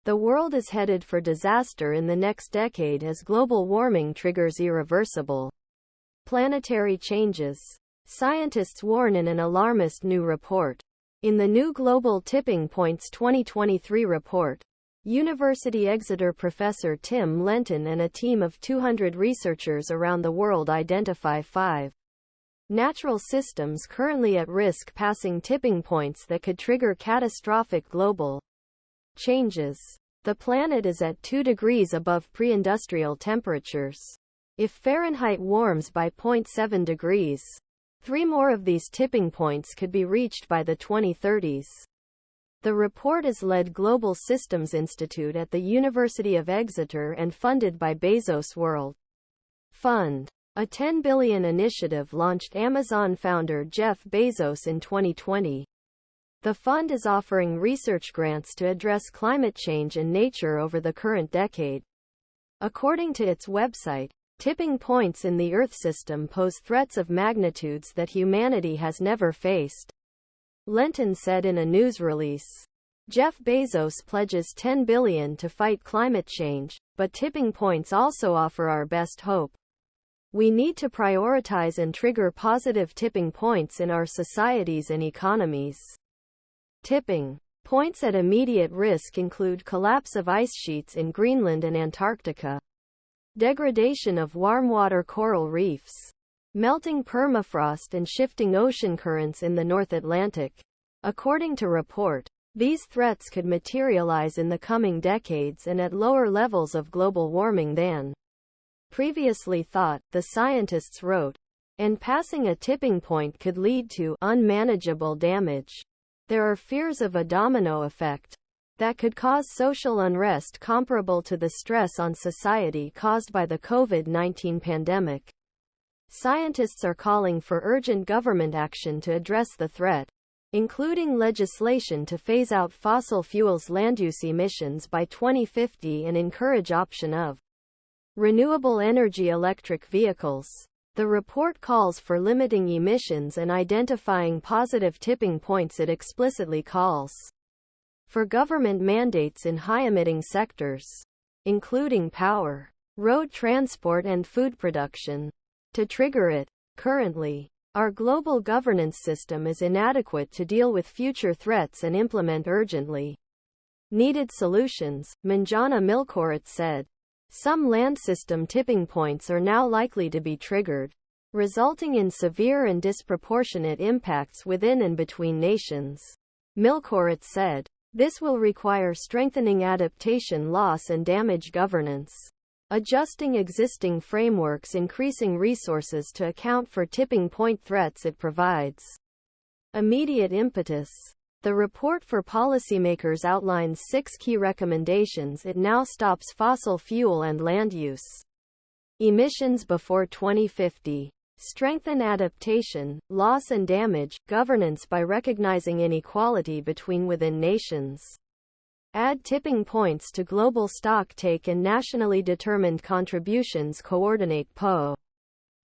The world is headed for disaster in the next decade as global warming triggers irreversible planetary changes. Scientists warn in an alarmist new report. In the new Global Tipping Points 2023 report, University Exeter professor Tim Lenton and a team of 200 researchers around the world identify 5 natural systems currently at risk passing tipping points that could trigger catastrophic global changes. The planet is at 2 degrees above pre-industrial temperatures. If Fahrenheit warms by 0.7 degrees, 3 more of these tipping points could be reached by the 2030s. The report is led Global Systems Institute at the University of Exeter and funded by Bezos-funded. A $10 billion initiative launched Amazon founder Jeff Bezos in 2020. The fund is offering research grants to address climate change and nature over the current decade. According to its website, tipping points in the Earth system pose threats of magnitudes that humanity has never faced. Lenton said in a news release. Jeff Bezos pledges $10 billion to fight climate change, but tipping points also offer our best hope. We need to prioritize and trigger positive tipping points in our societies and economies. Tipping points at immediate risk include collapse of ice sheets in Greenland and Antarctica, degradation of warm-water coral reefs, melting permafrost and shifting ocean currents in the North Atlantic. According to report, these threats could materialize in the coming decades and at lower levels of global warming than previously thought, the scientists wrote, and passing a tipping point could lead to unmanageable damage. There are fears of a domino effect that could cause social unrest comparable to the stress on society caused by the COVID-19 pandemic. Scientists are calling for urgent government action to address the threat, including legislation to phase out fossil fuels land use emissions by 2050 and encourage option of renewable energy electric vehicles. The report calls for limiting emissions and identifying positive tipping points. It explicitly calls for government mandates in high-emitting sectors, including power, road transport and food production, to trigger it. Currently, our global governance system is inadequate to deal with future threats and implement urgently needed solutions, Manjana Milkorit said. Some land system tipping points are now likely to be triggered, resulting in severe and disproportionate impacts within and between nations. Milkorit said, this will require strengthening adaptation loss and damage governance, adjusting existing frameworks, increasing resources to account for tipping point threats. It provides immediate impetus. The report for policymakers outlines 6 key recommendations. It now stops fossil fuel and land use emissions before 2050. Strengthen adaptation, loss and damage, governance by recognizing inequality within nations. Add tipping points to global stocktake and nationally determined contributions. Coordinate PO.